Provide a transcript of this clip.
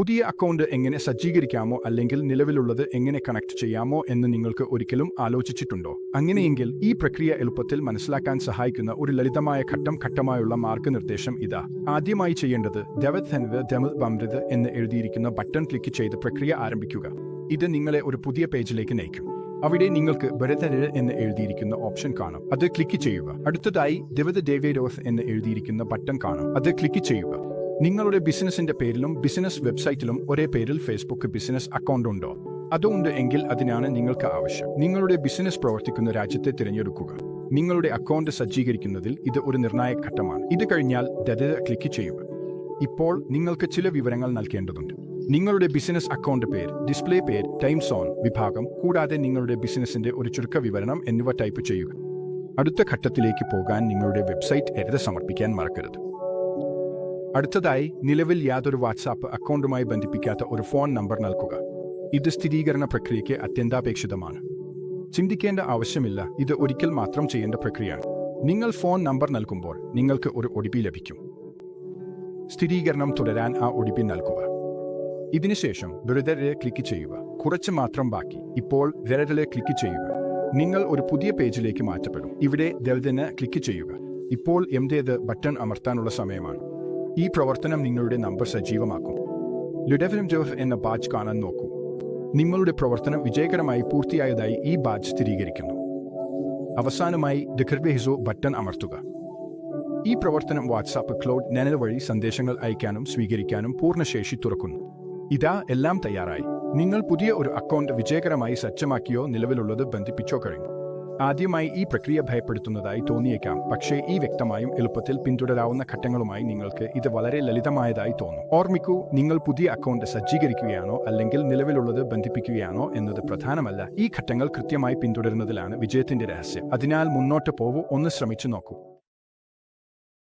പുതിയ അക്കൗണ്ട് എങ്ങനെ സജ്ജീകരിക്കാമോ അല്ലെങ്കിൽ നിലവിലുള്ളത് എങ്ങനെ കണക്ട് ചെയ്യാമോ എന്ന് നിങ്ങൾക്ക് ഒരിക്കലും ആലോചിച്ചിട്ടുണ്ടോ? അങ്ങനെയെങ്കിൽ ഈ പ്രക്രിയ എളുപ്പത്തിൽ മനസ്സിലാക്കാൻ സഹായിക്കുന്ന ഒരു ലളിതമായ ഘട്ടം ഘട്ടമായുള്ള മാർഗ്ഗനിർദ്ദേശം ഇതാ. ആദ്യമായി ചെയ്യേണ്ടത് ബംരത് എന്ന് എഴുതിയിരിക്കുന്ന ബട്ടൺ ക്ലിക്ക് ചെയ്ത് പ്രക്രിയ ആരംഭിക്കുക. ഇത് നിങ്ങളെ ഒരു പുതിയ പേജിലേക്ക് നയിക്കും. അവിടെ നിങ്ങൾക്ക് ബരതര് എന്ന് എഴുതിയിരിക്കുന്ന ഓപ്ഷൻ കാണാം. അത് ക്ലിക്ക് ചെയ്യുക. അടുത്തതായി ദേവേരോസ് എന്ന് എഴുതിയിരിക്കുന്ന ബട്ടൺ കാണാം. അത് ക്ലിക്ക് ചെയ്യുക. നിങ്ങളുടെ ബിസിനസിന്റെ പേരിലും ബിസിനസ് വെബ്സൈറ്റിലും ഒരേ പേരിൽ ഫേസ്ബുക്ക് ബിസിനസ് അക്കൗണ്ട് ഉണ്ടോ? അതുണ്ട് എങ്കിൽ അതിനാണ് നിങ്ങൾക്ക് ആവശ്യം. നിങ്ങളുടെ ബിസിനസ് പ്രവർത്തിക്കുന്ന രാജ്യത്തെ തിരഞ്ഞെടുക്കുക. നിങ്ങളുടെ അക്കൗണ്ട് സജ്ജീകരിക്കുന്നതിൽ ഇത് ഒരു നിർണായക ഘട്ടമാണ്. ഇത് കഴിഞ്ഞാൽ ക്ലിക്ക് ചെയ്യുക. ഇപ്പോൾ നിങ്ങൾക്ക് ചില വിവരങ്ങൾ നൽകേണ്ടതുണ്ട്. നിങ്ങളുടെ ബിസിനസ് അക്കൗണ്ട് പേര്, ഡിസ്പ്ലേ പേര്, ടൈം സോൺ, വിഭാഗം, കൂടാതെ നിങ്ങളുടെ ബിസിനസിന്റെ ഒരു ചുരുക്ക വിവരണം എന്നിവ ടൈപ്പ് ചെയ്യുക. അടുത്ത ഘട്ടത്തിലേക്ക് പോകാൻ നിങ്ങളുടെ വെബ്സൈറ്റ് സമർപ്പിക്കാൻ മറക്കരുത്. അടുത്തതായി, നിലവിൽ യാതൊരു വാട്സാപ്പ് അക്കൗണ്ടുമായി ബന്ധിപ്പിക്കാത്ത ഒരു ഫോൺ നമ്പർ നൽകുക. ഇത് സ്ഥിരീകരണ പ്രക്രിയയ്ക്ക് അത്യന്താപേക്ഷിതമാണ്. ചിന്തിക്കേണ്ട ആവശ്യമില്ല, ഇത് ഒരിക്കൽ മാത്രം ചെയ്യേണ്ട പ്രക്രിയയാണ്. നിങ്ങൾ ഫോൺ നമ്പർ നൽകുമ്പോൾ നിങ്ങൾക്ക് ഒരു OTP ലഭിക്കും. സ്ഥിരീകരണം തുടരാൻ ആ OTP നൽകുക. ഇതിനുശേഷം ബരതരെ ക്ലിക്ക് ചെയ്യുക. കുറച്ച് മാത്രം ബാക്കി. ഇപ്പോൾ ബരതരെ ക്ലിക്ക് ചെയ്യുക. നിങ്ങൾ ഒരു പുതിയ പേജിലേക്ക് മാറ്റപ്പെടും. ഇവിടെ ക്ലിക്ക് ചെയ്യുക. ഇപ്പോൾ ബട്ടൺ അമർത്താനുള്ള സമയമാണ്. ഈ പ്രവർത്തനം നിങ്ങളുടെ നമ്പർ സജീവമാക്കും. എന്ന ബാഡ്ജ് കാണാൻ നോക്കൂ. നിങ്ങളുടെ പ്രവർത്തനം വിജയകരമായി പൂർത്തിയായതായി ഈ ബാഡ്ജ് സ്ഥിരീകരിക്കുന്നു. അവസാനമായി ബട്ടൺ അമർത്തുക. ഈ പ്രവർത്തനം വാട്സാപ്പ് ക്ലൗഡ് വഴി സന്ദേശങ്ങൾ അയക്കാനും സ്വീകരിക്കാനും പൂർണ്ണശേഷി തുറക്കുന്നു. ഇതാ, എല്ലാം തയ്യാറായി. നിങ്ങൾ പുതിയ ഒരു അക്കൗണ്ട് വിജയകരമായി സജ്ജമാക്കിയോ നിലവിലുള്ളത് ബന്ധിപ്പിച്ചോ കഴിഞ്ഞു. ആദ്യമായി ഈ പ്രക്രിയ ഭയപ്പെടുത്തുന്നതായി തോന്നിയേക്കാം, പക്ഷേ ഈ വ്യക്തമായും എളുപ്പത്തിൽ പിന്തുടരാവുന്ന ഘട്ടങ്ങളുമായി നിങ്ങൾക്ക് ഇത് വളരെ ലളിതമായതായി തോന്നും. ഓർമ്മിക്കൂ, നിങ്ങൾ പുതിയ അക്കൗണ്ട് സജ്ജീകരിക്കുകയാണോ അല്ലെങ്കിൽ നിലവിലുള്ളത് ബന്ധിപ്പിക്കുകയാണോ എന്നത് പ്രധാനമല്ല. ഈ ഘട്ടങ്ങൾ കൃത്യമായി പിന്തുടരുന്നതിലാണ് വിജയത്തിന്റെ രഹസ്യം. അതിനാൽ മുന്നോട്ട് പോവൂ, ഒന്ന് ശ്രമിച്ചു നോക്കൂ.